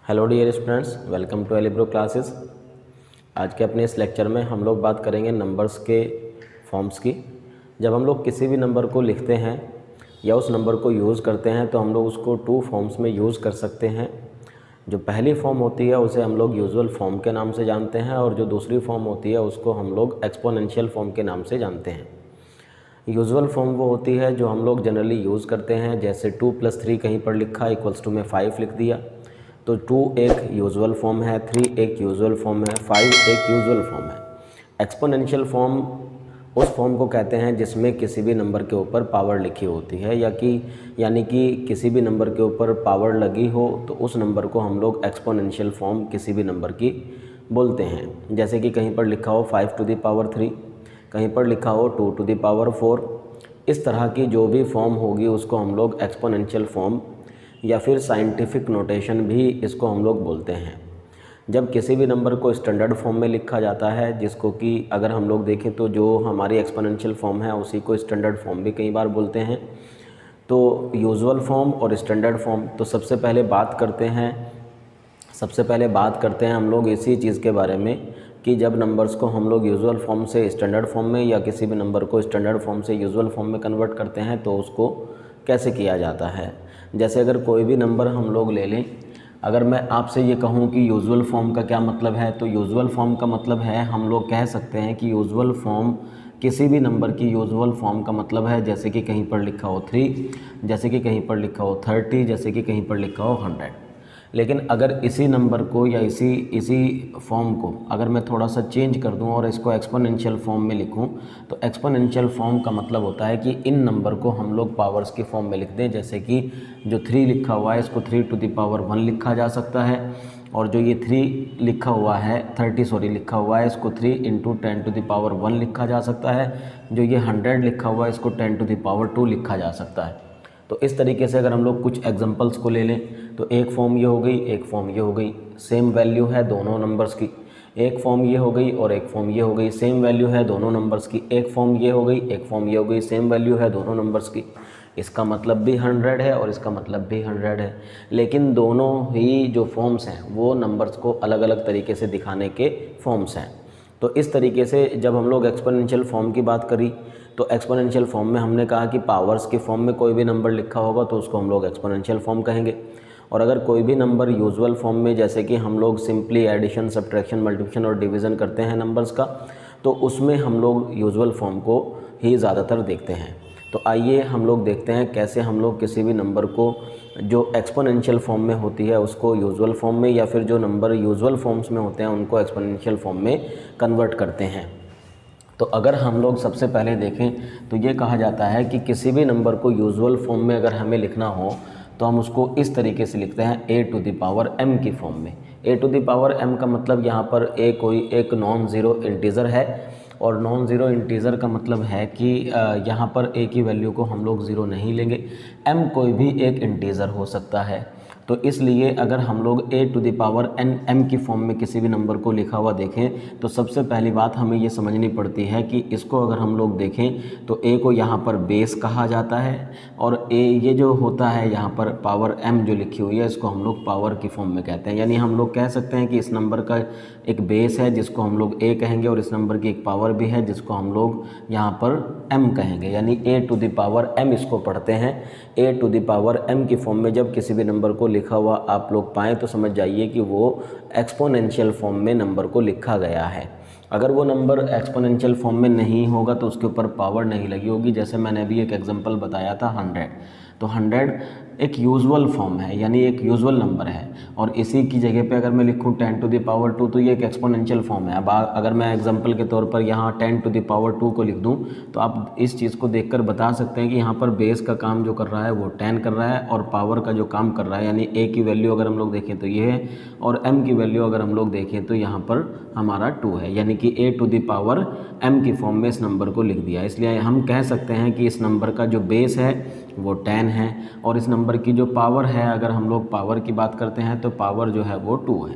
Hello dear students, welcome to Elibro classes. आज के अपने इस लेक्चर में हम लोग बात करेंगे नंबर्स के फॉर्म्स की। जब हम लोग किसी भी नंबर को लिखते हैं या उस नंबर को यूज़ करते हैं तो हम लोग उसको टू फॉर्म्स में यूज़ कर सकते हैं। जो पहली फॉर्म होती है उसे हम लोग यूजुअल फॉर्म के नाम से जानते हैं और जो दूसरी फॉर्म होती है उसको हम लोग एक्सपोनेंशियल फॉर्म के नाम से जानते हैं। यूजुअल फॉर्म वो होती है जो हम लोग जनरली यूज़ करते हैं, जैसे 2+3 कहीं पर लिखा इक्वल्स टू में 5 लिख दिया, तो 2 एक यूजुअल फॉर्म है, 3 एक यूजुअल फॉर्म है, 5 एक यूजुअल फॉर्म है। एक्सपोनेंशियल फॉर्म उस फॉर्म को कहते हैं जिसमें किसी भी नंबर के ऊपर पावर लिखी होती है यानी कि किसी भी नंबर के ऊपर पावर लगी हो तो उस नंबर को हम लोग एक्सपोनेंशियल फॉर्म किसी भी नंबर की बोलते हैं। जैसे कि कहीं पर लिखा हो 5 टू द पावर 3, कहीं पर लिखा हो 2 टू द पावर 4। इस तरह की जो भी फॉर्म होगी उसको हम लोग एक्सपोनेंशियल फॉर्म या फिर साइंटिफिक नोटेशन भी इसको हम लोग बोलते हैं। जब किसी भी नंबर को स्टैंडर्ड फॉर्म में लिखा जाता है, जिसको कि अगर हम लोग देखें तो जो हमारी एक्सपोनेंशियल फॉर्म है उसी को स्टैंडर्ड फॉर्म भी कई बार बोलते हैं। तो यूजुअल फॉर्म और स्टैंडर्ड फॉर्म, तो सबसे पहले बात करते हैं हम लोग इसी चीज़ के बारे में कि जब नंबर्स को हम लोग यूजुअल फॉर्म से स्टैंडर्ड फॉर्म में या किसी भी नंबर को स्टैंडर्ड फॉर्म से यूजुअल फॉर्म में कन्वर्ट करते हैं तो उसको कैसे किया जाता है। जैसे अगर कोई भी नंबर हम लोग ले लें, अगर मैं आपसे ये कहूँ कि यूजुअल फॉर्म का क्या मतलब है, तो यूजुअल फॉर्म का मतलब है, हम लोग कह सकते हैं कि यूजुअल फॉर्म किसी भी नंबर की यूजुअल फॉर्म का मतलब है जैसे कि कहीं पर लिखा हो 3, जैसे कि कहीं पर लिखा हो 30, जैसे कि कहीं पर लिखा हो 100। लेकिन अगर इसी नंबर को या इसी फॉर्म को अगर मैं थोड़ा सा चेंज कर दूं और इसको एक्सपोनेंशियल फॉर्म में लिखूं, तो एक्सपोनेंशियल फॉर्म का मतलब होता है कि इन नंबर को हम लोग पावर्स की फॉर्म में लिख दें। जैसे कि जो 3 लिखा हुआ है इसको 3 टू द पावर 1 लिखा जा सकता है, और जो ये 3 लिखा हुआ है 30 लिखा हुआ है इसको 3 इंटू 10 टू द पावर 1 लिखा जा सकता है। जो ये 100 लिखा हुआ है इसको 10 टू द पावर 2 लिखा जा सकता है। तो इस तरीके से अगर हम लोग कुछ एग्जांपल्स को ले लें तो एक फॉर्म ये हो गई, एक फॉर्म ये हो गई, सेम वैल्यू है दोनों नंबर्स की। एक फॉर्म ये हो गई और एक फॉर्म ये हो गई, सेम वैल्यू है दोनों नंबर्स की। एक फॉर्म ये हो गई, एक फॉर्म ये हो गई, सेम वैल्यू है दोनों नंबर्स की। इसका मतलब भी 100 है और इसका मतलब भी 100 है, लेकिन दोनों ही जो फॉर्म्स हैं वो नंबर्स को अलग अलग तरीके से दिखाने के फॉर्म्स हैं। तो इस तरीके से जब हम लोग एक्सपोनेंशियल फॉर्म की बात करी तो एक्सपोनेंशियल फॉर्म में हमने कहा कि पावर्स के फॉर्म में कोई भी नंबर लिखा होगा तो उसको हम लोग एक्सपोनेंशियल फॉर्म कहेंगे। और अगर कोई भी नंबर यूजुअल फॉर्म में, जैसे कि हम लोग सिंपली एडिशन, सब्ट्रैक्शन, मल्टीप्लिकेशन और डिवीज़न करते हैं नंबर्स का, तो उसमें हम लोग यूजुअल फॉर्म को ही ज़्यादातर देखते हैं। तो आइए हम लोग देखते हैं कैसे हम लोग किसी भी नंबर को जो एक्सपोनेंशियल फॉर्म में होती है उसको यूजुअल फॉर्म में, या फिर जो नंबर यूजुअल फॉर्म्स में होते हैं उनको एक्सपोनेंशियल फॉर्म में कन्वर्ट करते हैं। तो अगर हम लोग सबसे पहले देखें तो ये कहा जाता है कि किसी भी नंबर को यूजुअल फॉर्म में अगर हमें लिखना हो तो हम उसको इस तरीके से लिखते हैं a to the power m की फॉर्म में। a to the power m का मतलब यहाँ पर a कोई एक नॉन ज़ीरो इंटीज़र है, और नॉन ज़ीरो इंटीज़र का मतलब है कि यहाँ पर a की वैल्यू को हम लोग ज़ीरो नहीं लेंगे, m कोई भी एक इंटीज़र हो सकता है। तो इसलिए अगर हम लोग a to the power n m की फॉर्म में किसी भी नंबर को लिखा हुआ देखें तो सबसे पहली बात हमें ये समझनी पड़ती है कि इसको अगर हम लोग देखें तो a को यहाँ पर बेस कहा जाता है, और a ये जो होता है यहाँ पर पावर m जो लिखी हुई है इसको हम लोग पावर की फॉर्म में कहते हैं। यानी हम लोग कह सकते हैं कि इस नंबर का एक बेस है जिसको हम लोग a कहेंगे, और इस नंबर की एक पावर भी है जिसको हम लोग यहाँ पर m कहेंगे, यानी a to the power m इसको पढ़ते हैं। a to the power m की फॉर्म में जब किसी भी नंबर को लिखा हुआ आप लोग पाएँ तो समझ जाइए कि वो एक्सपोनेंशियल फॉर्म में नंबर को लिखा गया है। अगर वो नंबर एक्सपोनेंशियल फॉर्म में नहीं होगा तो उसके ऊपर पावर नहीं लगी होगी। जैसे मैंने अभी एक एग्जांपल बताया था 100, तो 100 एक यूजुअल फॉर्म है, यानी एक यूजुअल नंबर है, और इसी की जगह पे अगर मैं लिखूँ 10 टू द पावर 2 तो ये एक एक्सपोनेंशियल फॉर्म है। अब अगर मैं एग्जांपल के तौर पर यहाँ 10 टू द पावर 2 को लिख दूँ तो आप इस चीज़ को देखकर बता सकते हैं कि यहाँ पर बेस का काम जो कर रहा है वो 10 कर रहा है, और पावर का जो काम कर रहा है यानी a की वैल्यू अगर हम लोग देखें तो ये है, और m की वैल्यू अगर हम लोग देखें तो यहाँ पर हमारा 2 है, यानी कि a to the power m की फॉर्म में इस नंबर को लिख दिया। इसलिए हम कह सकते हैं कि इस नंबर का जो बेस है वो 10 है, और इस नंबर की जो पावर है, अगर हम लोग पावर की बात करते हैं तो पावर जो है वो 2 है,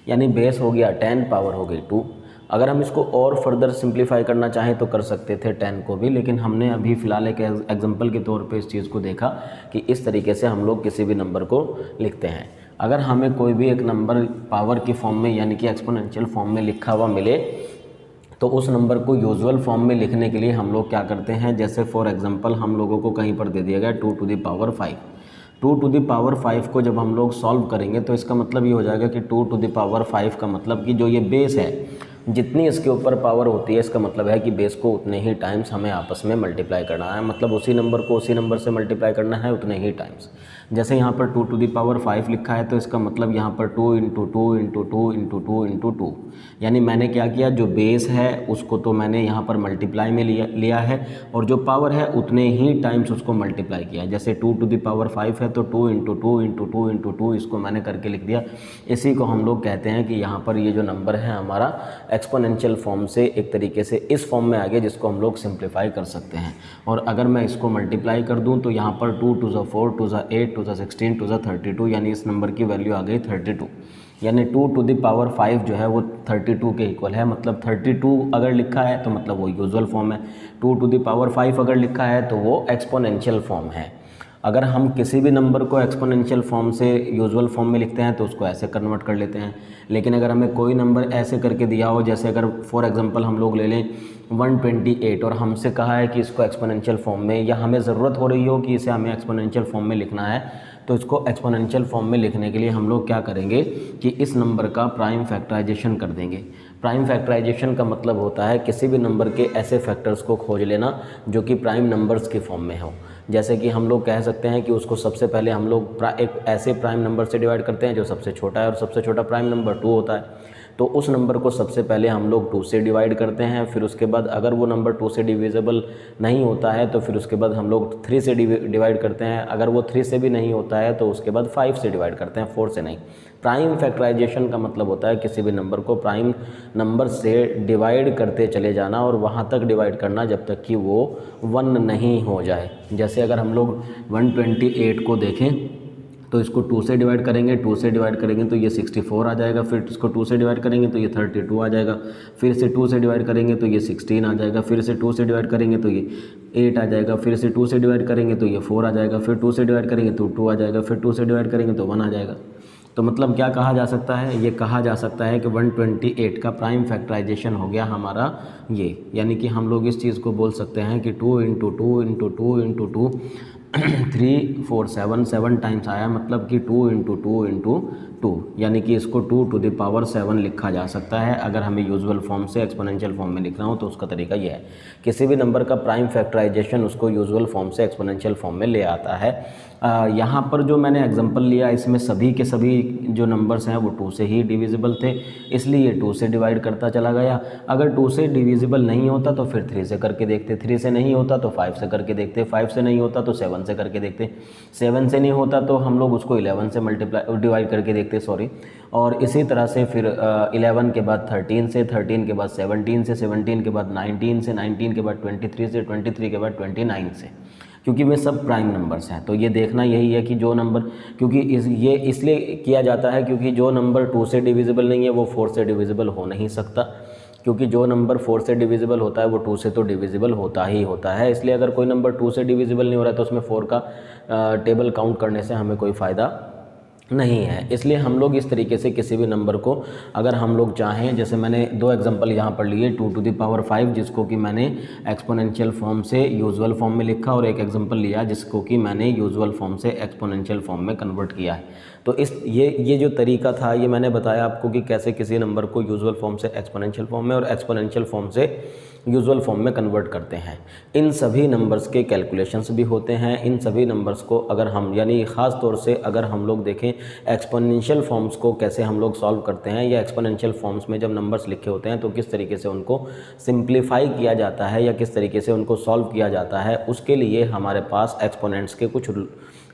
यानी बेस हो गया 10, पावर हो गई 2। अगर हम इसको और फर्दर सिंप्लीफाई करना चाहें तो कर सकते थे 10 को भी, लेकिन हमने अभी फ़िलहाल एक एग्जांपल के तौर पे इस चीज़ को देखा कि इस तरीके से हम लोग किसी भी नंबर को लिखते हैं। अगर हमें कोई भी एक नंबर पावर की फॉर्म में यानी कि एक्सपोनेंशियल फॉर्म में लिखा हुआ मिले तो उस नंबर को यूजुअल फॉर्म में लिखने के लिए हम लोग क्या करते हैं, जैसे फॉर एग्जांपल हम लोगों को कहीं पर दे दिया गया 2 to the power 5। 2 to the power 5 को जब हम लोग सॉल्व करेंगे तो इसका मतलब ये हो जाएगा कि 2 टू द पावर 5 का मतलब कि जो ये बेस है जितनी इसके ऊपर पावर होती है इसका मतलब है कि बेस को उतने ही टाइम्स हमें आपस में मल्टीप्लाई करना है, मतलब उसी नंबर को उसी नंबर से मल्टीप्लाई करना है उतने ही टाइम्स। जैसे यहाँ पर 2 टू द पावर 5 लिखा है तो इसका मतलब यहाँ पर 2 इंटू 2 इंटू 2 इंटू 2 इंटू 2, यानी मैंने क्या किया, जो बेस है उसको तो मैंने यहाँ पर मल्टीप्लाई में लिया है और जो पावर है उतने ही टाइम्स उसको मल्टीप्लाई किया। जैसे 2 टू द पावर 5 है तो 2 इंटू 2 इंटू 2 इंटू 2 इसको मैंने करके लिख दिया। इसी को हम लोग कहते हैं कि यहाँ पर ये जो नंबर है हमारा एक्सपोनेंशियल फॉर्म से एक तरीके से इस फॉर्म में आ गया जिसको हम लोग सिंप्लीफाई कर सकते हैं। और अगर मैं इसको मल्टीप्लाई कर दूँ तो यहाँ पर 2 टू ज़ 4 टू ज़ 8 टू ज़ 16 टू ज़ 32, यानी इस नंबर की वैल्यू आ गई 32, यानी 2 टू द पावर 5 जो है वो 32 के इक्वल है। मतलब 32 अगर लिखा है तो मतलब वो यूजुअल फॉर्म है, 2 टू द पावर 5 अगर लिखा है तो वो एक्सपोनेंशियल फॉर्म है। अगर हम किसी भी नंबर को एक्सपोनेंशियल फॉर्म से यूजुअल फॉर्म में लिखते हैं तो उसको ऐसे कन्वर्ट कर लेते हैं। लेकिन अगर हमें कोई नंबर ऐसे करके दिया हो, जैसे अगर फॉर एग्जांपल हम लोग ले लें 128 और हमसे कहा है कि इसको एक्सपोनेंशियल फॉर्म में, या हमें ज़रूरत हो रही हो कि इसे हमें एक्सपोनेंशियल फॉर्म में लिखना है, तो इसको एक्सपोनेंशियल फॉर्म में लिखने के लिए हम लोग क्या करेंगे कि इस नंबर का प्राइम फैक्टराइजेशन कर देंगे। प्राइम फैक्टराइजेशन का मतलब होता है किसी भी नंबर के ऐसे फैक्टर्स को खोज लेना जो कि प्राइम नंबर्स की फॉर्म में हो। जैसे कि हम लोग कह सकते हैं कि उसको सबसे पहले हम लोग एक ऐसे प्राइम नंबर से डिवाइड करते हैं जो सबसे छोटा है और सबसे छोटा प्राइम नंबर 2 होता है। तो उस नंबर को सबसे पहले हम लोग 2 से डिवाइड करते हैं, फिर उसके बाद अगर वो नंबर 2 से डिविजिबल नहीं होता है तो फिर उसके बाद हम लोग 3 से डिवाइड करते हैं, अगर वो 3 से भी नहीं होता है तो उसके बाद 5 से डिवाइड करते हैं, 4 से नहीं। प्राइम फैक्टराइजेशन का मतलब होता है किसी भी नंबर को प्राइम नंबर से डिवाइड करते चले जाना और वहाँ तक डिवाइड करना जब तक कि वो 1 नहीं हो जाए। जैसे अगर हम लोग 128 को देखें तो इसको 2 से डिवाइड करेंगे, 2 से डिवाइड करेंगे तो ये 64 आ जाएगा, फिर इसको 2 से डिवाइड करेंगे तो ये 32 आ जाएगा, फिर से 2 से डिवाइड करेंगे तो ये 16 आ जाएगा, फिर से 2 से डिवाइड करेंगे तो ये 8 आ जाएगा, फिर से 2 से डिवाइड करेंगे तो ये 4 आ जाएगा, फिर 2 से डिवाइड करेंगे तो 2 आ जाएगा, फिर 2 से डिवाइड करेंगे तो 1 आ जाएगा। तो मतलब क्या कहा जा सकता है, ये कहा जा सकता है कि 128 का प्राइम फैक्टराइजेशन हो गया हमारा ये, यानी कि हम लोग इस चीज़ को बोल सकते हैं कि 2 इंटू 2 इंटू 2 इंटू 2 3 4 7 टाइम्स आया, मतलब कि 2 इंटू 2 इंटू 2, यानी कि इसको 2 टू द पावर 7 लिखा जा सकता है। अगर हमें यूजुअल फॉर्म से एक्सपोनेंशियल फॉर्म में लिखना हो तो उसका तरीका यह है। किसी भी नंबर का प्राइम फैक्टराइजेशन उसको यूजुअल फॉर्म से एक्सपोनेंशियल फॉर्म में ले आता है। यहाँ पर जो मैंने एग्जांपल लिया इसमें सभी के सभी जो नंबर्स हैं वो 2 से ही डिविजिबल थे, इसलिए 2 से डिवाइड करता चला गया। अगर 2 से डिविजिबल नहीं होता तो फिर 3 से करके देखते, 3 से नहीं होता तो 5 से करके देखते, 5 से नहीं होता तो 7 से करके देखते, 7 से नहीं होता तो हम लोग उसको 11 से डिवाइड करके देखते, और इसी तरह से फिर 11 के बाद 13 से, 13 के बाद 17 से, 17 के बाद 19 से, 19 के बाद 23 से, 23 के बाद 29 से, क्योंकि वे सब प्राइम नंबर्स हैं। तो ये देखना यही है कि जो नंबर, क्योंकि ये इसलिए किया जाता है क्योंकि जो नंबर 2 से डिविजिबल नहीं है वो 4 से डिविजिबल हो नहीं सकता, क्योंकि जो नंबर 4 से डिविजिबल होता है वो 2 से तो डिविजिबल होता ही होता है। इसलिए अगर कोई नंबर 2 से डिविजिबल नहीं हो रहा है तो उसमें 4 का टेबल काउंट करने से हमें कोई फ़ायदा नहीं है। इसलिए हम लोग इस तरीके से किसी भी नंबर को अगर हम लोग चाहें, जैसे मैंने 2 एग्जांपल यहाँ पर लिए, 2 टू द पावर 5 जिसको कि मैंने एक्सपोनेंशियल फॉर्म से यूजुअल फॉर्म में लिखा, और एक एग्जांपल लिया जिसको कि मैंने यूजुअल फॉर्म से एक्सपोनेंशियल फॉर्म में कन्वर्ट किया है। तो ये जो तरीका था ये मैंने बताया आपको कि कैसे किसी नंबर को यूजुअल फॉर्म से एक्सपोनेंशियल फॉर्म में और एक्सपोनेंशियल फॉर्म से यूजुअल फॉर्म में कन्वर्ट करते हैं। इन सभी नंबर्स के कैलकुलेशंस भी होते हैं। इन सभी नंबर्स को अगर हम, यानी ख़ास तौर से अगर हम लोग देखें एक्सपोनेंशियल फॉर्म्स को कैसे हम लोग सॉल्व करते हैं, या एक्सपोनेंशियल फॉर्म्स में जब नंबर्स लिखे होते हैं तो किस तरीके से उनको सिंप्लीफाई किया जाता है या किस तरीके से उनको सॉल्व किया जाता है, उसके लिए हमारे पास एक्सपोनेंट्स के कुछ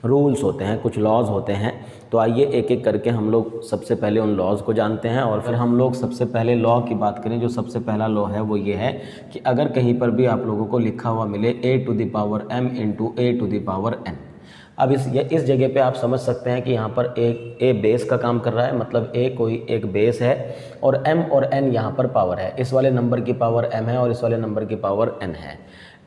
रूल्स होते हैं, कुछ लॉज होते हैं। तो आइए एक एक करके हम लोग सबसे पहले उन लॉज को जानते हैं, और फिर हम लोग सबसे पहले लॉ की बात करें। जो सबसे पहला लॉ है वो ये है कि अगर कहीं पर भी आप लोगों को लिखा हुआ मिले a to the power m into a to the power n, अब इस जगह पे आप समझ सकते हैं कि यहाँ पर a बेस का काम कर रहा है, मतलब a कोई एक बेस है और m और n यहाँ पर पावर है। इस वाले नंबर की पावर m है और इस वाले नंबर की पावर n है।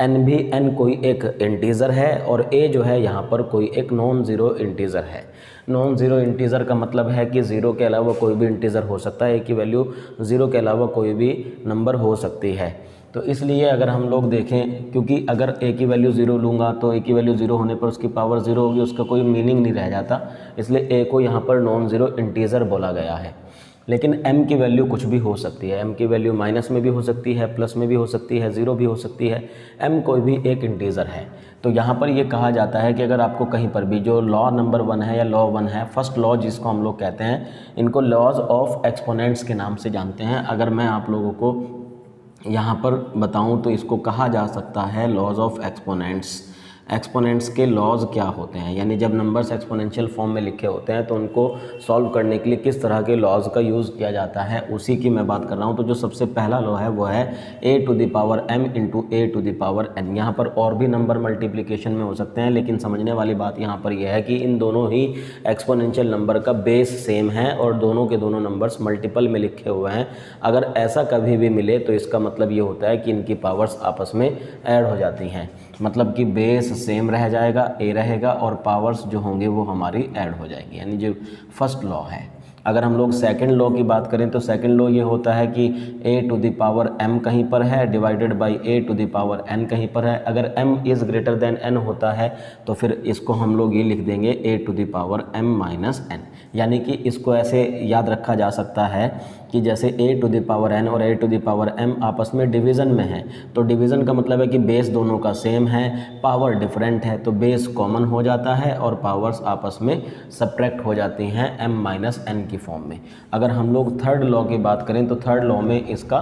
एन भी एन कोई एक इंटीज़र है और ए जो है यहाँ पर कोई एक नॉन ज़ीरो इंटीज़र है। नॉन ज़ीरो इंटीज़र का मतलब है कि ज़ीरो के अलावा कोई भी इंटीज़र हो सकता है, ए की वैल्यू ज़ीरो के अलावा कोई भी नंबर हो सकती है। तो इसलिए अगर हम लोग देखें, क्योंकि अगर ए की वैल्यू ज़ीरो लूँगा तो ए की वैल्यू ज़ीरो होने पर उसकी पावर ज़ीरो होगी, उसका कोई मीनिंग नहीं रह जाता, इसलिए ए को यहाँ पर नॉन ज़ीरो इंटीज़र बोला गया है। लेकिन m की वैल्यू कुछ भी हो सकती है, m की वैल्यू माइनस में भी हो सकती है, प्लस में भी हो सकती है, ज़ीरो भी हो सकती है, m कोई भी एक इंटीज़र है। तो यहाँ पर ये कहा जाता है कि अगर आपको कहीं पर भी जो लॉ नंबर 1 है या लॉ 1 है, फर्स्ट लॉ जिसको हम लोग कहते हैं, इनको लॉज ऑफ एक्सपोनेंट्स के नाम से जानते हैं। अगर मैं आप लोगों को यहाँ पर बताऊँ तो इसको कहा जा सकता है लॉज ऑफ एक्सपोनेंट्स। एक्सपोनेंट्स के लॉज क्या होते हैं, यानी जब नंबर्स एक्सपोनेंशियल फॉर्म में लिखे होते हैं तो उनको सॉल्व करने के लिए किस तरह के लॉज का यूज़ किया जाता है, उसी की मैं बात कर रहा हूँ। तो जो सबसे पहला लॉ है वो है a to the power m into A to the power n। यहाँ पर और भी नंबर मल्टीप्लिकेशन में हो सकते हैं, लेकिन समझने वाली बात यहाँ पर यह है कि इन दोनों ही एक्सपोनेंशियल नंबर का बेस सेम है और दोनों के दोनों नंबर्स मल्टीपल में लिखे हुए हैं। अगर ऐसा कभी भी मिले तो इसका मतलब ये होता है कि इनकी पावर्स आपस में ऐड हो जाती हैं, मतलब कि बेस सेम रह जाएगा, ए रहेगा और पावर्स जो होंगे वो हमारी ऐड हो जाएगी, यानी जो फर्स्ट लॉ है। अगर हम लोग सेकंड लॉ की बात करें तो सेकंड लॉ ये होता है कि a to the power m कहीं पर है divided by a to the power n कहीं पर है। अगर m is greater than n होता है तो फिर इसको हम लोग ये लिख देंगे a to the power m minus n। यानी कि इसको ऐसे याद रखा जा सकता है कि जैसे a to the power n और a to the power m आपस में डिवीज़न में है, तो डिवीज़न का मतलब है कि बेस दोनों का सेम है, पावर डिफरेंट है, तो बेस कॉमन हो जाता है और पावर्स आपस में सब्ट्रैक्ट हो जाती हैं m माइनस n की फॉर्म में। अगर हम लोग थर्ड लॉ की बात करें तो थर्ड लॉ में इसका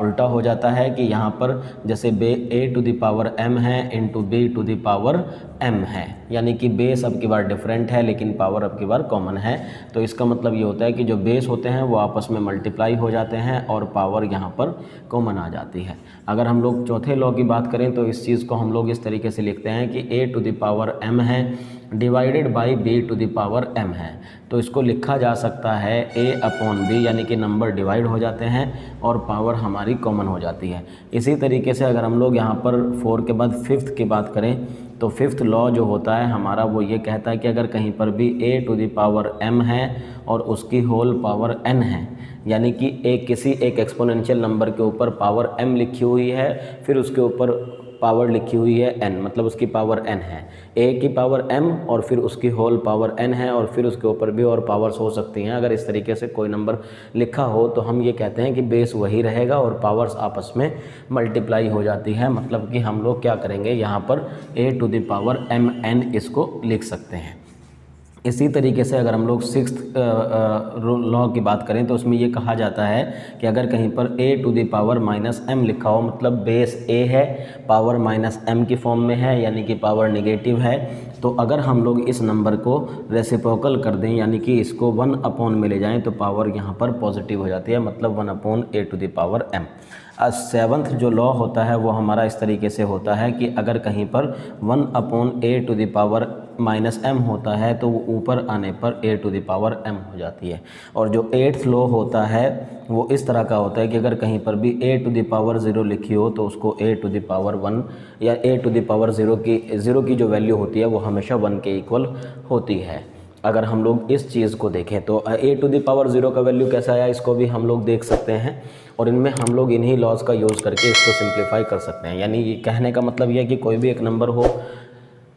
उल्टा हो जाता है कि यहाँ पर जैसे a to the power m है into b to the power m है, यानी कि बेस अब की बार डिफरेंट है लेकिन पावर अब की बार कॉमन है। तो इसका मतलब ये होता है कि जो बेस होते हैं वो आपस में मल्टीप्लाई हो जाते हैं और पावर यहाँ पर कॉमन आ जाती है। अगर हम लोग चौथे लॉ की बात करें तो इस चीज़ को हम लोग इस तरीके से लिखते हैं कि a to the power m है divided by b to the power m है। तो इसको लिखा जा सकता है a अपॉन b, यानी कि नंबर डिवाइड हो जाते हैं और पावर हमारी कॉमन हो जाती है। इसी तरीके से अगर हम लोग यहाँ पर 4 के बाद फिफ्थ की बात करें तो फिफ्थ लॉ जो होता है हमारा वो ये कहता है कि अगर कहीं पर भी a to the power m है और उसकी होल पावर n है, यानी कि किसी एक एक्सपोनेंशियल नंबर के ऊपर पावर m लिखी हुई है, फिर उसके ऊपर पावर लिखी हुई है n, मतलब उसकी पावर n है, a की पावर m और फिर उसकी होल पावर n है और फिर उसके ऊपर भी और पावर्स हो सकती हैं। अगर इस तरीके से कोई नंबर लिखा हो तो हम ये कहते हैं कि बेस वही रहेगा और पावर्स आपस में मल्टीप्लाई हो जाती है, मतलब कि हम लोग क्या करेंगे यहाँ पर a to the power m n इसको लिख सकते हैं। इसी तरीके से अगर हम लोग सिक्स्थ लॉ की बात करें तो उसमें ये कहा जाता है कि अगर कहीं पर a to the power minus m लिखा हो, मतलब बेस a है, पावर माइनस m की फॉर्म में है, यानी कि पावर निगेटिव है, तो अगर हम लोग इस नंबर को रेसिप्रोकल कर दें, यानी कि इसको 1 अपॉन में ले जाएं, तो पावर यहाँ पर पॉजिटिव हो जाती है, मतलब 1 upon a to the power m। Seventh जो लॉ होता है वो हमारा इस तरीके से होता है कि अगर कहीं पर 1 upon a to the power minus m होता है तो वो ऊपर आने पर a to the power m हो जाती है। और जो 8th लॉ होता है वो इस तरह का होता है कि अगर कहीं पर भी a टू द पावर 0 लिखी हो तो उसको a टू द पावर 1 या a टू द पावर 0 की जो वैल्यू होती है वो हमेशा 1 के इक्वल होती है। अगर हम लोग इस चीज़ को देखें तो a टू द पावर 0 का वैल्यू कैसा आया इसको भी हम लोग देख सकते हैं और इनमें हम लोग इन्हीं लॉज का यूज़ करके इसको सिंप्लीफाई कर सकते हैं। यानी ये कहने का मतलब ये है कि कोई भी एक नंबर हो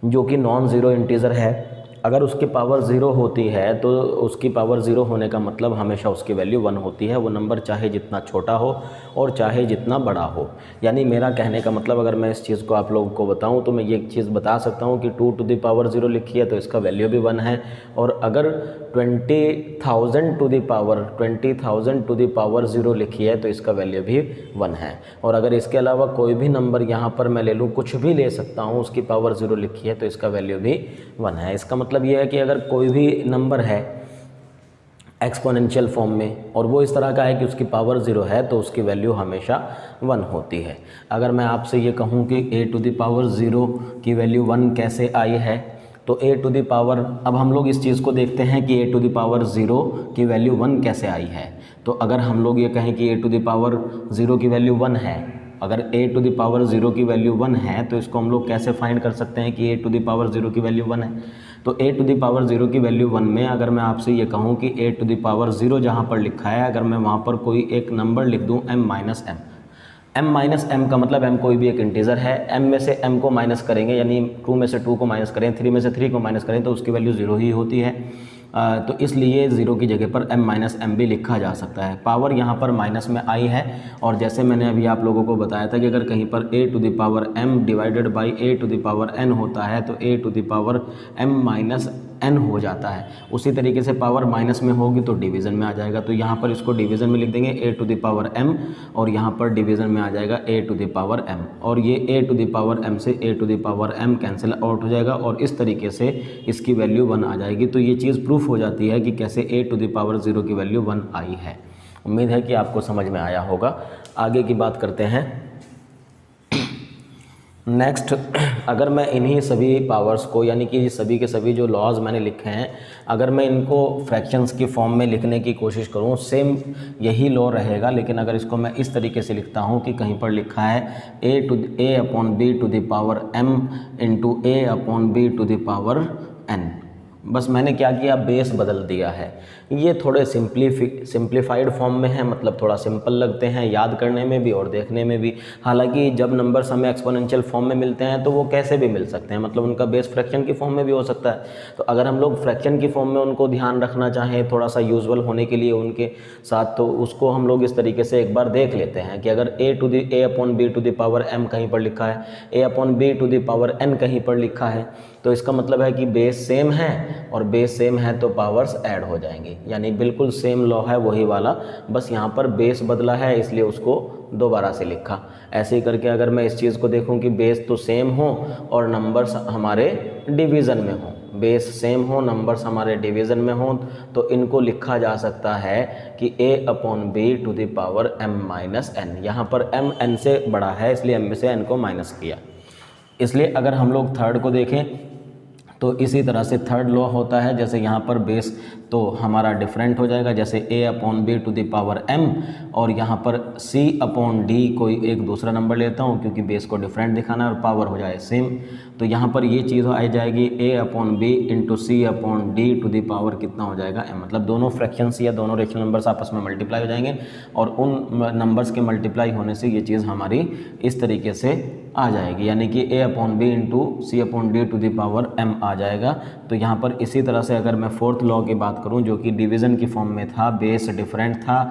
जो कि नॉन ज़ीरो इंटीज़र है, अगर उसकी पावर 0 होती है तो उसकी पावर 0 होने का मतलब हमेशा उसकी वैल्यू 1 होती है, वो नंबर चाहे जितना छोटा हो और चाहे जितना बड़ा हो। यानी मेरा कहने का मतलब अगर मैं इस चीज़ को आप लोगों को बताऊं तो मैं ये चीज़ बता सकता हूं कि 2 टू द पावर 0 लिखी है तो इसका वैल्यू भी 1 है, और अगर 20,000 टू द पावर 0 लिखी है तो इसका वैल्यू भी 1 है। और अगर इसके अलावा कोई भी नंबर यहाँ पर मैं ले लूँ, कुछ भी ले सकता हूँ, उसकी पावर 0 लिखी है तो इसका वैल्यू भी 1 है। इसका मतलब ये है कि अगर कोई भी नंबर है एक्सपोनेंशियल फॉर्म में और वो इस तरह का है कि उसकी पावर 0 है तो उसकी वैल्यू हमेशा 1 होती है। अगर मैं आपसे ये कहूँ कि a टू द पावर 0 की वैल्यू 1 कैसे आई है, तो a टू द पावर, अब हम लोग इस चीज़ को देखते हैं कि a टू द पावर 0 की वैल्यू 1 कैसे आई है। तो अगर हम लोग ये कहें कि a टू द पावर 0 की वैल्यू 1 है अगर a टू द पावर 0 की वैल्यू 1 है तो इसको हम लोग कैसे फाइंड कर सकते हैं कि a टू द पावर 0 की वैल्यू 1 है। तो a टू द पावर 0 की वैल्यू 1 में अगर मैं आपसे ये कहूँ कि a टू द पावर 0 जहाँ पर लिखा है, अगर मैं वहाँ पर कोई एक नंबर लिख दूँ m माइनस m का मतलब m कोई भी एक इंटीजर है, m में से m को माइनस करेंगे, यानी 2 में से 2 को माइनस करें, 3 में से 3 को माइनस करें तो उसकी वैल्यू 0 ही होती है। तो इसलिए 0 की जगह पर m माइनस m भी लिखा जा सकता है। पावर यहाँ पर माइनस में आई है, और जैसे मैंने अभी आप लोगों को बताया था कि अगर कहीं पर a to the power m divided by a to the power n होता है तो a to the power m minus n हो जाता है। उसी तरीके से पावर माइनस में होगी तो डिवीज़न में आ जाएगा, तो यहाँ पर इसको डिवीज़न में लिख देंगे a to the power m, और यहाँ पर डिवीज़न में आ जाएगा a to the power m, और ये a to the power m से a to the power m cancel out हो जाएगा, और इस तरीके से इसकी वैल्यू 1 आ जाएगी। तो ये चीज़ प्रूफ हो जाती है कि कैसे a टू द पावर 0 की वैल्यू 1 आई है। उम्मीद है कि आपको समझ में आया होगा। आगे की बात करते हैं। नेक्स्ट, अगर मैं इन्हीं सभी पावर्स को, यानी कि सभी के सभी जो लॉज मैंने लिखे हैं, अगर मैं इनको फ्रैक्शंस की फॉर्म में लिखने की कोशिश करूं, सेम यही लॉ रहेगा, लेकिन अगर इसको मैं इस तरीके से लिखता हूं कि कहीं पर लिखा है a upon b to the power m into a upon b to the power n, बस मैंने क्या किया, बेस बदल दिया है। ये थोड़े सिंप्लीफाइड फॉर्म में है, मतलब थोड़ा सिंपल लगते हैं याद करने में भी और देखने में भी। हालांकि जब नंबर्स हमें एक्सपोनेंशियल फॉर्म में मिलते हैं तो वो कैसे भी मिल सकते हैं, मतलब उनका बेस फ्रैक्शन की फॉर्म में भी हो सकता है। तो अगर हम लोग फ्रैक्शन की फॉर्म में उनको ध्यान रखना चाहें थोड़ा सा यूजुअल होने के लिए उनके साथ, तो उसको हम लोग इस तरीके से एक बार देख लेते हैं कि अगर a upon b to the power m कहीं पर लिखा है, a upon b to the power n कहीं पर लिखा है, तो इसका मतलब है कि बेस सेम है, और बेस सेम है तो पावर्स ऐड हो जाएंगी, यानी बिल्कुल सेम लॉ है वही वाला, बस यहाँ पर बेस बदला है इसलिए उसको दोबारा से लिखा। ऐसे ही करके अगर मैं इस चीज़ को देखूं कि बेस तो सेम हो और नंबर्स हमारे डिवीज़न में हो, बेस सेम हो, नंबर्स हमारे डिवीज़न में हो, तो इनको लिखा जा सकता है कि a upon b to the power m minus n। यहाँ पर m n से बड़ा है इसलिए m में से n को माइनस किया। इसलिए अगर हम लोग थर्ड को देखें तो इसी तरह से थर्ड लॉ होता है, जैसे यहाँ पर बेस तो हमारा डिफरेंट हो जाएगा, जैसे a upon b to the power m, और यहाँ पर c अपॉन d कोई एक दूसरा नंबर लेता हूँ क्योंकि बेस को डिफरेंट दिखाना है और पावर हो जाए सेम, तो यहाँ पर ये चीज़ आ जाएगी a upon b into c upon d to the power कितना हो जाएगा m, मतलब दोनों फ्रैक्शंस या दोनों रेशनल नंबर्स आपस में मल्टीप्लाई हो जाएंगे, और उन नंबर्स के मल्टीप्लाई होने से ये चीज़ हमारी इस तरीके से आ जाएगी, यानी कि a upon b into c upon d to the power m आ जाएगा। तो यहाँ पर इसी तरह से अगर मैं फोर्थ लॉ की बात करूँ जो कि डिवीज़न की फॉर्म में था, बेस डिफरेंट था,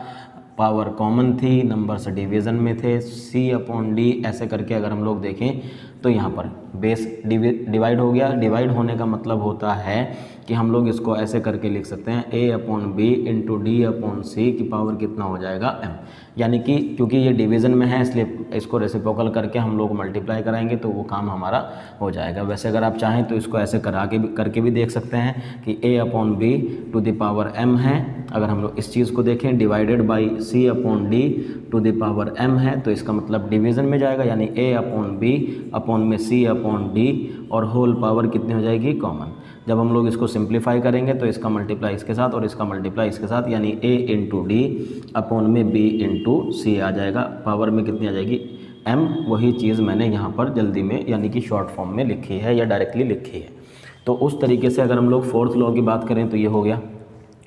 पावर कॉमन थी, नंबर्स डिवीज़न में थे, c अपॉन डी, ऐसे करके अगर हम लोग देखें तो यहाँ पर बेस डिवाइड हो गया। डिवाइड होने का मतलब होता है कि हम लोग इसको ऐसे करके लिख सकते हैं a upon b into D upon C की पावर कितना हो जाएगा m, यानी कि क्योंकि ये डिवीज़न में है इसलिए इसको रेसिप्रोकल करके हम लोग मल्टीप्लाई कराएंगे तो वो काम हमारा हो जाएगा। वैसे अगर आप चाहें तो इसको ऐसे करके भी देख सकते हैं कि a upon b to the power m है, अगर हम लोग इस चीज़ को देखें divided by c upon d to the power m है, तो इसका मतलब डिवीज़न में जाएगा, यानी a अपॉन b अपॉन में c अपॉन d, और होल पावर कितनी हो जाएगी, कॉमन। जब हम लोग इसको सिंप्लीफाई करेंगे तो इसका मल्टीप्लाई इसके साथ और इसका मल्टीप्लाई इसके साथ, यानी a इंटू डी अपॉन में b इंटू सी आ जाएगा, पावर में कितनी आ जाएगी, m। वही चीज़ मैंने यहाँ पर जल्दी में यानी कि शॉर्ट फॉर्म में लिखी है या डायरेक्टली लिखी है। तो उस तरीके से अगर हम लोग फोर्थ लॉ की बात करें तो ये हो गया।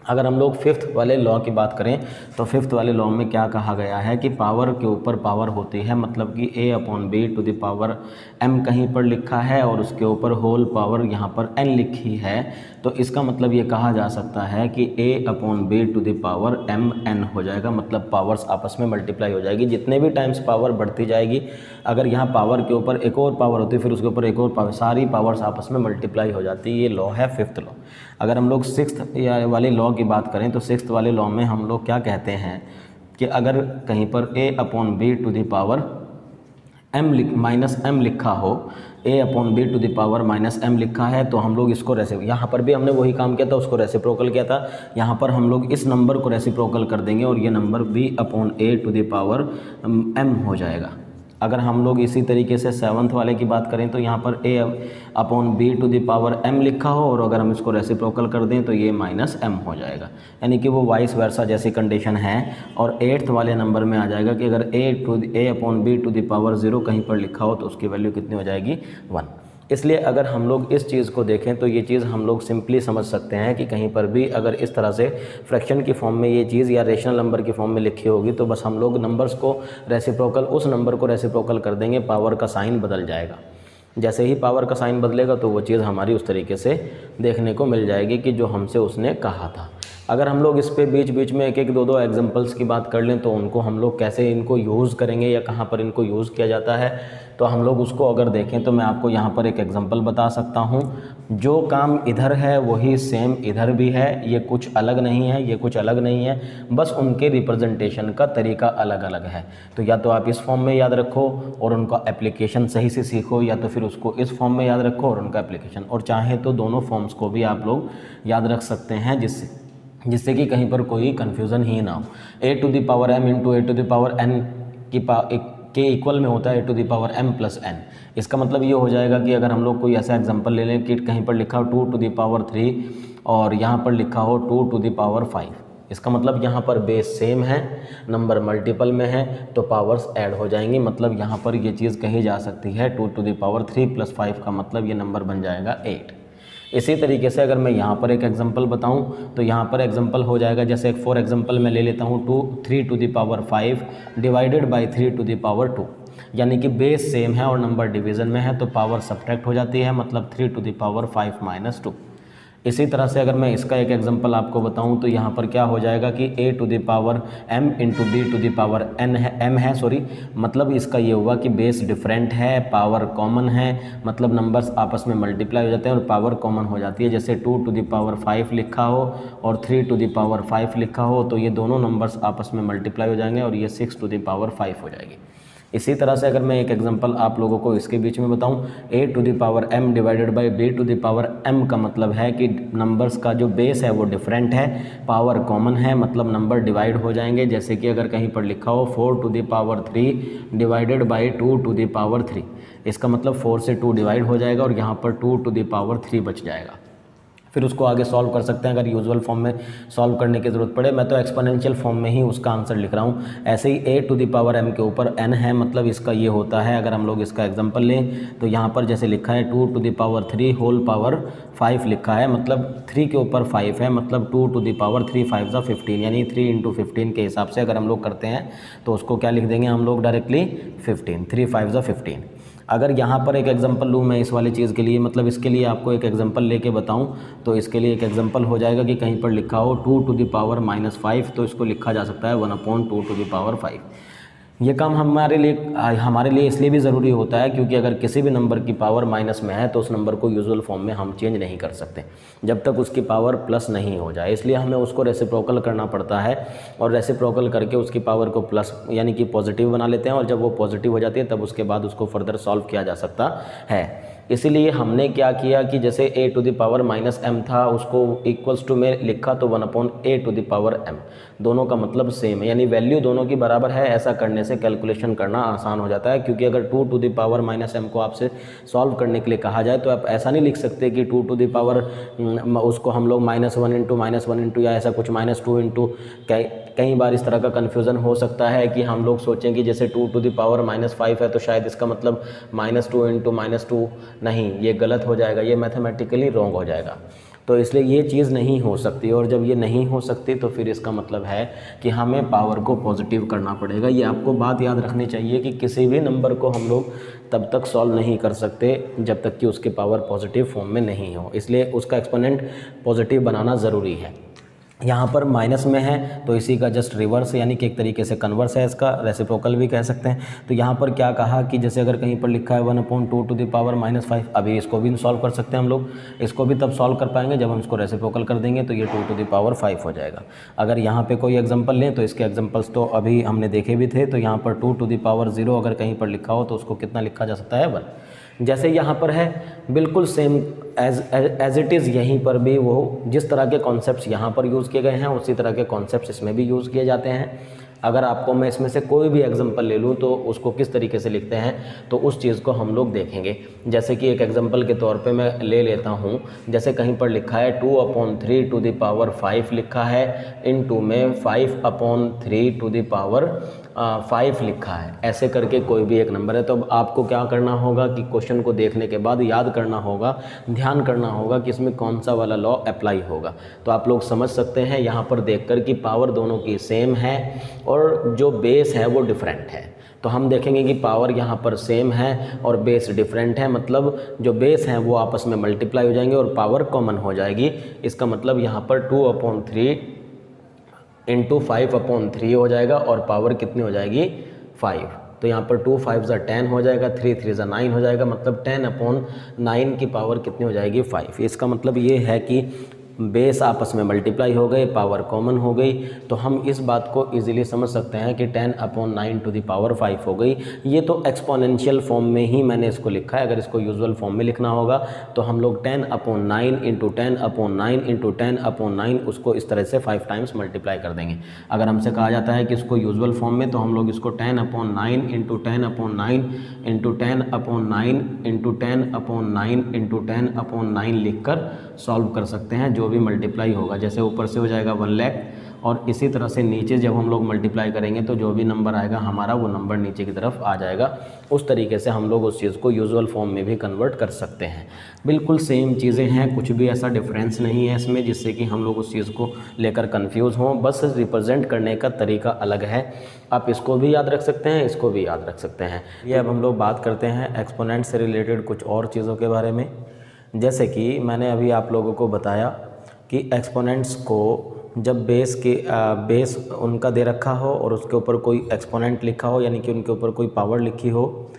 अगर हम लोग फिफ्थ वाले लॉ की बात करें तो फिफ्थ वाले लॉ में क्या कहा गया है कि पावर के ऊपर पावर होती है, मतलब कि a upon b to the power m कहीं पर लिखा है और उसके ऊपर होल पावर यहाँ पर n लिखी है, तो इसका मतलब ये कहा जा सकता है कि a upon b to the power m n हो जाएगा, मतलब पावर्स आपस में मल्टीप्लाई हो जाएगी। जितने भी टाइम्स पावर बढ़ती जाएगी, अगर यहाँ पावर के ऊपर एक और पावर होती है फिर उसके ऊपर एक और पावर, सारी पावर्स आपस में मल्टीप्लाई हो जाती है। ये लॉ है फिफ्थ लॉ। अगर हम लोग सिक्स्थ वाले लॉ की बात करें तो सिक्स्थ वाले लॉ में हम लोग क्या कहते हैं कि अगर कहीं पर a upon b to the power minus m लिखा हो, a upon b to the power minus m लिखा है, तो हम लोग इसको यहाँ पर भी हमने वही काम किया था, उसको रेसिप्रोकल किया था। यहाँ पर हम लोग इस नंबर को रेसिप्रोकल कर देंगे और ये number b upon a to the power m हो जाएगा। अगर हम लोग इसी तरीके से 7th वाले की बात करें तो यहाँ पर a upon b to the power m लिखा हो, और अगर हम इसको रेसिप्रोकल कर दें तो ये माइनस m हो जाएगा, यानी कि वो वाइस वर्सा जैसी कंडीशन है। और 8th वाले नंबर में आ जाएगा कि अगर a upon b to the power 0 कहीं पर लिखा हो तो उसकी वैल्यू कितनी हो जाएगी 1। इसलिए अगर हम लोग इस चीज़ को देखें तो ये चीज़ हम लोग सिंपली समझ सकते हैं कि कहीं पर भी अगर इस तरह से फ्रैक्शन की फॉर्म में ये चीज़ या रेशनल नंबर की फॉर्म में लिखी होगी तो बस हम लोग नंबर्स को रेसिप्रोकल, उस नंबर को रेसिप्रोकल कर देंगे, पावर का साइन बदल जाएगा। जैसे ही पावर का साइन बदलेगा तो वो चीज़ हमारी उस तरीके से देखने को मिल जाएगी कि जो हमसे उसने कहा था। अगर हम लोग इस पे बीच बीच में एक एक दो दो एग्जांपल्स की बात कर लें तो उनको हम लोग कैसे इनको यूज़ करेंगे या कहाँ पर इनको यूज़ किया जाता है, तो हम लोग उसको अगर देखें तो मैं आपको यहाँ पर एक एग्जांपल बता सकता हूँ। जो काम इधर है वही सेम इधर भी है, ये कुछ अलग नहीं है, ये कुछ अलग नहीं है, बस उनके रिप्रेजेंटेशन का तरीका अलग अलग है। तो या तो आप इस फॉर्म में याद रखो और उनका एप्लीकेशन सही से सीखो, या तो फिर उसको इस फॉर्म में याद रखो और उनका एप्लीकेशन, और चाहे तो दोनों फॉर्म्स को भी आप लोग याद रख सकते हैं जिससे कि कहीं पर कोई कन्फ्यूज़न ही ना हो। a to the power m into a to the power n के इक्वल में होता है a to the power m plus n। इसका मतलब ये हो जाएगा कि अगर हम लोग कोई ऐसा एग्जांपल ले लें कि कहीं पर लिखा हो 2 टू द पावर 3 और यहाँ पर लिखा हो 2 टू द पावर 5, इसका मतलब यहाँ पर बेस सेम है, नंबर मल्टीपल में है तो पावर्स ऐड हो जाएंगी। मतलब यहाँ पर ये चीज़ कही जा सकती है 2 टू द पावर 3 प्लस 5 का मतलब ये नंबर बन जाएगा 8। इसी तरीके से अगर मैं यहाँ पर एक एग्जांपल बताऊँ तो यहाँ पर एग्जांपल हो जाएगा, जैसे एक फॉर एग्जांपल मैं ले लेता हूँ 3 to the power 5 divided by 3 to the power 2, यानी कि बेस सेम है और नंबर डिवीज़न में है तो पावर सब्ट्रैक्ट हो जाती है, मतलब 3 टू द पावर 5 माइनस 2। इसी तरह से अगर मैं इसका एक एग्जांपल आपको बताऊं तो यहाँ पर क्या हो जाएगा कि a to the power m into b to the power n है, m है सॉरी, मतलब इसका ये हुआ कि बेस डिफरेंट है, पावर कॉमन है, मतलब नंबर्स आपस में मल्टीप्लाई हो जाते हैं और पावर कॉमन हो जाती है। जैसे 2 टू द पावर 5 लिखा हो और 3 टू द पावर 5 लिखा हो तो ये दोनों नंबर्स आपस में मल्टीप्लाई हो जाएंगे और ये 6 टू द पावर 5 हो जाएगी। इसी तरह से अगर मैं एक एग्जांपल आप लोगों को इसके बीच में बताऊं, a to the power m divided by b to the power m का मतलब है कि नंबर्स का जो बेस है वो डिफरेंट है, पावर कॉमन है, मतलब नंबर डिवाइड हो जाएंगे। जैसे कि अगर कहीं पर लिखा हो 4 to the power 3 divided by 2 to the power 3, इसका मतलब 4 से 2 डिवाइड हो जाएगा और यहाँ पर 2 टू द पावर 3 बच जाएगा। फिर उसको आगे सॉल्व कर सकते हैं अगर यूजुअल फॉर्म में सॉल्व करने की ज़रूरत पड़े। मैं तो एक्सपोनेंशियल फॉर्म में ही उसका आंसर लिख रहा हूँ। ऐसे ही a to the power m के ऊपर n है, मतलब इसका ये होता है, अगर हम लोग इसका एग्जांपल लें तो यहाँ पर जैसे लिखा है 2 to the power 3 whole power 5 लिखा है, मतलब 3 के ऊपर 5 है, मतलब 2 टू द पावर 3 5 15, यानी 3 इंटू 15 के हिसाब से अगर हम लोग करते हैं तो उसको क्या लिख देंगे हम लोग डायरेक्टली 15, 3 5 15। अगर यहाँ पर एक एग्जांपल लूँ मैं इस वाली चीज़ के लिए, मतलब इसके लिए आपको एक एग्जांपल लेके बताऊँ तो इसके लिए एक एग्जांपल हो जाएगा कि कहीं पर लिखा हो 2 टू द पावर माइनस 5, तो इसको लिखा जा सकता है 1/2 टू द पावर 5। ये काम हमारे लिए इसलिए भी ज़रूरी होता है क्योंकि अगर किसी भी नंबर की पावर माइनस में है तो उस नंबर को यूजुअल फॉर्म में हम चेंज नहीं कर सकते जब तक उसकी पावर प्लस नहीं हो जाए, इसलिए हमें उसको रेसिप्रोकल करना पड़ता है और रेसिप्रोकल करके उसकी पावर को प्लस यानी कि पॉजिटिव बना लेते हैं और जब वो पॉजिटिव हो जाती है तब उसके बाद उसको फर्दर सॉल्व किया जा सकता है। इसीलिए हमने क्या किया कि जैसे a to the power minus m था उसको इक्वल्स टू में लिखा तो 1/a to the power m, दोनों का मतलब सेम है, यानी वैल्यू दोनों की बराबर है। ऐसा करने से कैलकुलेशन करना आसान हो जाता है क्योंकि अगर 2 to the power minus m को आपसे सॉल्व करने के लिए कहा जाए तो आप ऐसा नहीं लिख सकते कि 2 टू द पावर उसको हम लोग -1 इंटू या ऐसा कुछ -2 इंटू। कई बार इस तरह का कन्फ्यूज़न हो सकता है कि हम लोग सोचें कि जैसे 2 टू द पावर -5 है तो शायद इसका मतलब -2 इंटू -2, नहीं, ये गलत हो जाएगा, ये मैथमेटिकली रॉन्ग हो जाएगा। तो इसलिए ये चीज़ नहीं हो सकती और जब ये नहीं हो सकती तो फिर इसका मतलब है कि हमें पावर को पॉजिटिव करना पड़ेगा। ये आपको बात याद रखनी चाहिए कि किसी भी नंबर को हम लोग तब तक सॉल्व नहीं कर सकते जब तक कि उसकी पावर पॉजिटिव फॉर्म में नहीं हो, इसलिए उसका एक्सपोनेंट पॉजिटिव बनाना ज़रूरी है। यहाँ पर माइनस में है तो इसी का जस्ट रिवर्स यानी कि एक तरीके से कन्वर्स है, इसका रेसिप्रोकल भी कह सकते हैं। तो यहाँ पर क्या कहा कि जैसे अगर कहीं पर लिखा है 1/2 टू द पावर -5, अभी इसको भी सॉल्व कर सकते हैं हम लोग, इसको भी तब सॉल्व कर पाएंगे जब हम इसको रेसिप्रोकल कर देंगे तो ये 2 टू द पावर 5 हो जाएगा। अगर यहाँ पे कोई एग्जांपल लें तो इसके एग्जांपल्स तो अभी हमने देखे भी थे। तो यहाँ पर 2 टू द पावर 0 अगर कहीं पर लिखा हो तो उसको कितना लिखा जा सकता है 1। जैसे यहाँ पर है बिल्कुल सेम एज इट इज़, यहीं पर भी वो जिस तरह के कॉन्सेप्ट्स यहाँ पर यूज़ किए गए हैं उसी तरह के कॉन्सेप्ट्स इसमें भी यूज़ किए जाते हैं। अगर आपको मैं इसमें से कोई भी एग्जांपल ले लूँ तो उसको किस तरीके से लिखते हैं तो उस चीज़ को हम लोग देखेंगे। जैसे कि एक एग्जांपल के तौर पे मैं ले लेता हूँ, जैसे कहीं पर लिखा है 2/3 टू द पावर 5 लिखा है, इनटू में 5/3 टू द पावर 5 लिखा है। ऐसे करके कोई भी एक नंबर है, तो अब आपको क्या करना होगा कि क्वेश्चन को देखने के बाद याद करना होगा, ध्यान करना होगा कि इसमें कौन सा वाला लॉ अप्लाई होगा। तो आप लोग समझ सकते हैं यहाँ पर देखकर कि पावर दोनों की सेम है और जो बेस है वो डिफरेंट है। तो हम देखेंगे कि पावर यहाँ पर सेम है और बेस डिफरेंट है, मतलब जो बेस हैं वो आपस में मल्टीप्लाई हो जाएंगे और पावर कॉमन हो जाएगी। इसका मतलब यहाँ पर 2/3 इंटू 5/3 हो जाएगा और पावर कितनी हो जाएगी 5। तो यहाँ पर 2 5 10 हो जाएगा, 3 3 9 हो जाएगा, मतलब 10/9 की पावर कितनी हो जाएगी 5। इसका मतलब ये है कि बेस आपस में मल्टीप्लाई हो गए, पावर कॉमन हो गई। तो हम इस बात को इजीली समझ सकते हैं कि 10/9 टू द पावर 5 हो गई। ये तो एक्सपोनेंशियल फॉर्म में ही मैंने इसको लिखा है। अगर इसको यूजुअल फॉर्म में लिखना होगा तो हम लोग 10/9 इंटू 10/9 इंटू 10/9 उसको इस तरह से 5 टाइम्स मल्टीप्लाई कर देंगे। अगर हमसे कहा जाता है कि इसको यूजुअल फॉर्म में, तो हम लोग इसको 10/9 इंटू 10/9 इंटू 10/9 इंटू 10/9 इंटू 10/9 लिख कर सॉल्व कर सकते हैं। जो भी मल्टीप्लाई होगा, जैसे ऊपर से हो जाएगा 1 लाख और इसी तरह से नीचे जब हम लोग मल्टीप्लाई करेंगे तो जो भी नंबर आएगा हमारा वो नंबर नीचे की तरफ आ जाएगा। उस तरीके से हम लोग उस चीज़ को यूजुअल फॉर्म में भी कन्वर्ट कर सकते हैं। बिल्कुल सेम चीज़ें हैं, कुछ भी ऐसा डिफरेंस नहीं है इसमें जिससे कि हम लोग उस चीज़ को लेकर कंफ्यूज हों। बस रिप्रेजेंट करने का तरीका अलग है। आप इसको भी याद रख सकते हैं, इसको भी याद रख सकते हैं। ये अब हम लोग बात करते हैं एक्सपोनेंट से रिलेटेड कुछ और चीज़ों के बारे में। जैसे कि मैंने अभी आप लोगों को बताया कि एक्सपोनेंट्स को जब बेस उनका दे रखा हो और उसके ऊपर कोई एक्सपोनेंट लिखा हो, यानी कि उनके ऊपर कोई पावर लिखी हो,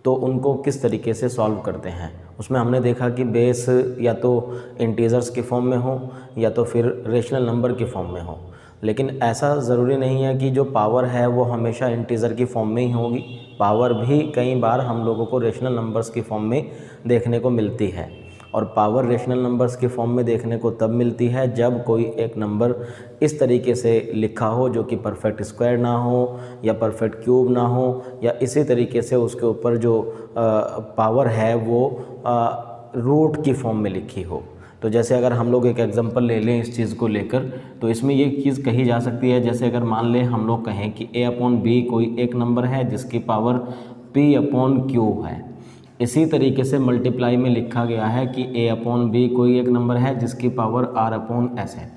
तो उनको किस तरीके से सॉल्व करते हैं। उसमें हमने देखा कि बेस या तो इंटीजर्स के फॉर्म में हो या तो फिर रेशनल नंबर के फॉर्म में हो। लेकिन ऐसा ज़रूरी नहीं है कि जो पावर है वो हमेशा इंटीजर की फॉर्म में ही होगी। पावर भी कई बार हम लोगों को रेशनल नंबर्स की फॉर्म में देखने को मिलती है। और पावर रेशनल नंबर्स के फॉर्म में देखने को तब मिलती है जब कोई एक नंबर इस तरीके से लिखा हो जो कि परफेक्ट स्क्वायर ना हो या परफेक्ट क्यूब ना हो, या इसी तरीके से उसके ऊपर जो पावर है वो रूट की फॉर्म में लिखी हो। तो जैसे अगर हम लोग एक एग्जांपल ले लें इस चीज़ को लेकर, तो इसमें ये चीज़ कही जा सकती है। जैसे अगर मान लें हम लोग कहें कि a/b कोई एक नंबर है जिसकी पावर p/q है। इसी तरीके से मल्टीप्लाई में लिखा गया है कि a/b कोई एक नंबर है जिसकी पावर r/s है।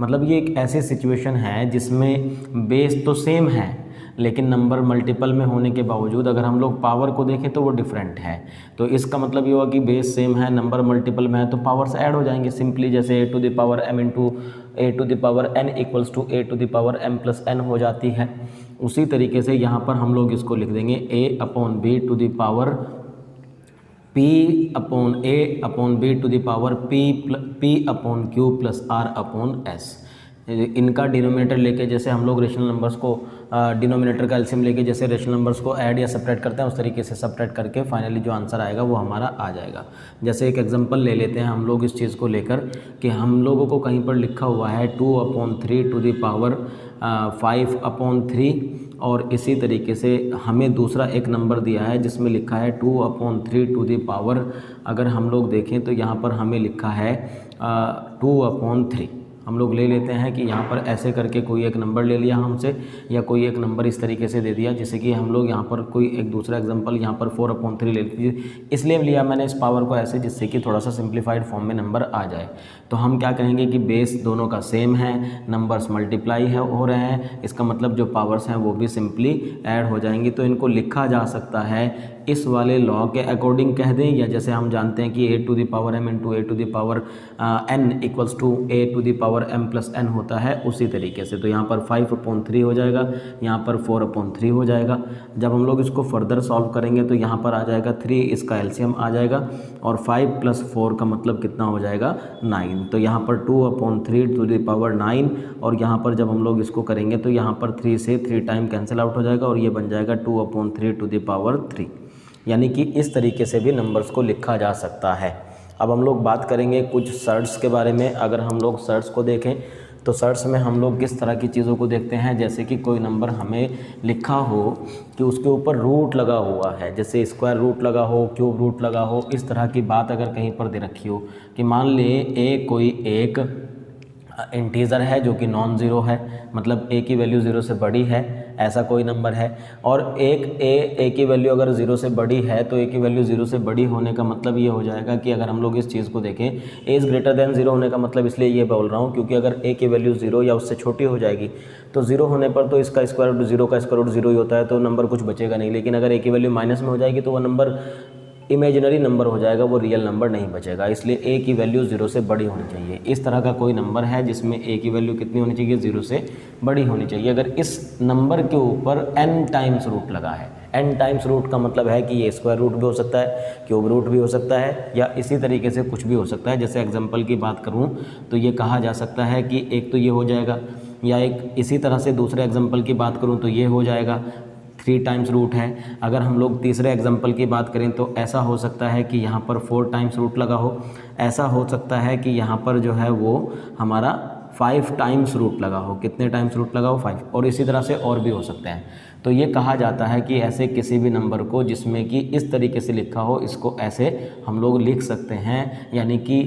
मतलब ये एक ऐसी सिचुएशन है जिसमें बेस तो सेम है लेकिन नंबर मल्टीपल में होने के बावजूद अगर हम लोग पावर को देखें तो वो डिफरेंट है। तो इसका मतलब ये हुआ कि बेस सेम है, नंबर मल्टीपल में है, तो पावर्स ऐड हो जाएंगे सिंपली। जैसे a⁴m into a⁴n equals to a⁴m+n हो जाती है। उसी तरीके से यहाँ पर हम लोग इसको लिख देंगे a/b to the power p/a/b to the power p/q plus r/s। इनका डिनोमिनेटर लेके जैसे हम लोग रेशनल नंबर्स को डिनोमिनेटर का एलसीएम लेके जैसे रेशनल नंबर्स को ऐड या सेपरेट करते हैं उस तरीके से सेपरेट करके फाइनली जो आंसर आएगा वो हमारा आ जाएगा। जैसे एक एग्जांपल ले लेते हैं हम लोग इस चीज़ को लेकर कि हम लोगों को कहीं पर लिखा हुआ है 2/3 टू द पावर 5/3 और इसी तरीके से हमें दूसरा एक नंबर दिया है जिसमें लिखा है 2/3 टू द पावर, अगर हम लोग देखें तो यहाँ पर हमें लिखा है 2/3। हम लोग ले लेते हैं कि यहाँ पर ऐसे करके कोई एक नंबर ले लिया हमसे या कोई एक नंबर इस तरीके से दे दिया, जैसे कि हम लोग यहाँ पर कोई एक दूसरा एग्जांपल यहाँ पर 4/3 ले लीजिए। इसलिए लिया मैंने इस पावर को ऐसे जिससे कि थोड़ा सा सिंप्लीफाइड फॉर्म में नंबर आ जाए। तो हम क्या कहेंगे कि बेस दोनों का सेम है, नंबर्स मल्टीप्लाई हो रहे हैं, इसका मतलब जो पावर्स हैं वो भी सिंपली ऐड हो जाएंगी। तो इनको लिखा जा सकता है इस वाले लॉ के अकॉर्डिंग कह दें, या जैसे हम जानते हैं कि a⁴m into a⁴n equals to a⁴m+n होता है, उसी तरीके से। तो यहाँ पर 5/3 हो जाएगा, यहाँ पर 4/3 हो जाएगा। जब हम लोग इसको फर्दर सॉल्व करेंगे तो यहाँ पर आ जाएगा 3, इसका एलसीएम आ जाएगा और 5 + 4 का मतलब कितना हो जाएगा 9। तो यहाँ पर 2/3 टू द पावर 9 और यहाँ पर जब हम लोग इसको करेंगे तो यहाँ पर 3 से 3 टाइम कैंसिल आउट हो जाएगा और ये बन जाएगा 2/3 टू द पावर 3। यानी कि इस तरीके से भी नंबर्स को लिखा जा सकता है। अब हम लोग बात करेंगे कुछ सर्ट्स के बारे में। अगर हम लोग सर्ट्स को देखें तो सर्च में हम लोग किस तरह की चीज़ों को देखते हैं, जैसे कि कोई नंबर हमें लिखा हो कि उसके ऊपर रूट लगा हुआ है, जैसे स्क्वायर रूट लगा हो, क्यूब रूट लगा हो, इस तरह की बात अगर कहीं पर दे रखी हो कि मान ले कोई एक इंटीजर है जो कि नॉन ज़ीरो है, मतलब ए की वैल्यू ज़ीरो से बड़ी है, ऐसा कोई नंबर है, और ए की वैल्यू अगर ज़ीरो से बड़ी है तो ए की वैल्यू ज़ीरो से बड़ी होने का मतलब ये हो जाएगा कि अगर हम लोग इस चीज़ को देखें, A is greater than zero होने का मतलब इसलिए ये बोल रहा हूँ क्योंकि अगर ए की वैल्यू ज़ीरो या उससे छोटी हो जाएगी तो ज़ीरो होने पर तो इसका स्क्वायर रूट ज़ीरो का स्क्वायर रूट ज़ीरो ही होता है, तो नंबर कुछ बचेगा नहीं। लेकिन अगर ए की वैल्यू माइनस में हो जाएगी तो वो नंबर इमेजिनरी नंबर हो जाएगा, वो रियल नंबर नहीं बचेगा। इसलिए ए की वैल्यू ज़ीरो से बड़ी होनी चाहिए। इस तरह का कोई नंबर है जिसमें ए की वैल्यू कितनी होनी चाहिए, ज़ीरो से बड़ी होनी चाहिए। अगर इस नंबर के ऊपर n टाइम्स रूट लगा है, n टाइम्स रूट का मतलब है कि ये स्क्वायर रूट भी हो सकता है, क्यूब रूट भी हो सकता है, या इसी तरीके से कुछ भी हो सकता है। जैसे एग्जाम्पल की बात करूँ तो ये कहा जा सकता है कि एक तो ये हो जाएगा, या एक इसी तरह से दूसरे एग्जाम्पल की बात करूँ तो ये हो जाएगा, 3 टाइम्स रूट है। अगर हम लोग तीसरे एग्जाम्पल की बात करें तो ऐसा हो सकता है कि यहाँ पर 4 टाइम्स रूट लगा हो, ऐसा हो सकता है कि यहाँ पर जो है वो हमारा 5 टाइम्स रूट लगा हो। कितने टाइम्स रूट लगा हो, 5, और इसी तरह से और भी हो सकते हैं। तो ये कहा जाता है कि ऐसे किसी भी नंबर को जिसमें कि इस तरीके से लिखा हो, इसको ऐसे हम लोग लिख सकते हैं, यानी कि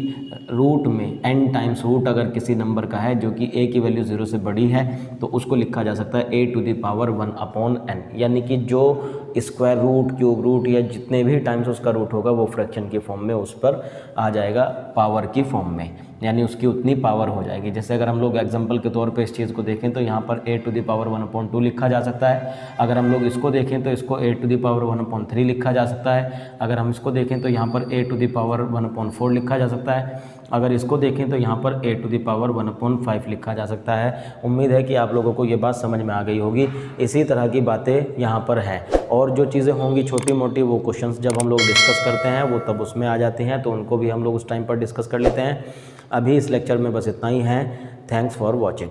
रूट में n टाइम्स रूट अगर किसी नंबर का है जो कि a की वैल्यू 0 से बड़ी है तो उसको लिखा जा सकता है a to the power 1/n, यानी कि जो स्क्वायर रूट, क्यूब रूट या जितने भी टाइम्स उसका रूट होगा वो फ्रैक्शन की फॉर्म में उस पर आ जाएगा, पावर की फॉर्म में, यानी उसकी उतनी पावर हो जाएगी। जैसे अगर हम लोग एग्जांपल के तौर पे इस चीज़ को देखें तो यहाँ पर a टू द पावर 1/2 लिखा जा सकता है। अगर हम लोग इसको देखें तो इसको a टू द पावर 1/3 लिखा जा सकता है। अगर हम इसको देखें तो यहाँ पर a टू द पावर 1/4 लिखा जा सकता है। अगर इसको देखें तो यहाँ पर a टू द पावर 1/5 लिखा जा सकता है। उम्मीद है कि आप लोगों को ये बात समझ में आ गई होगी। इसी तरह की बातें यहाँ पर हैं, और जो चीज़ें होंगी छोटी मोटी वो क्वेश्चंस जब हम लोग डिस्कस करते हैं वो तब उसमें आ जाती हैं, तो उनको भी हम लोग उस टाइम पर डिस्कस कर लेते हैं। अभी इस लेक्चर में बस इतना ही है। Thanks for watching.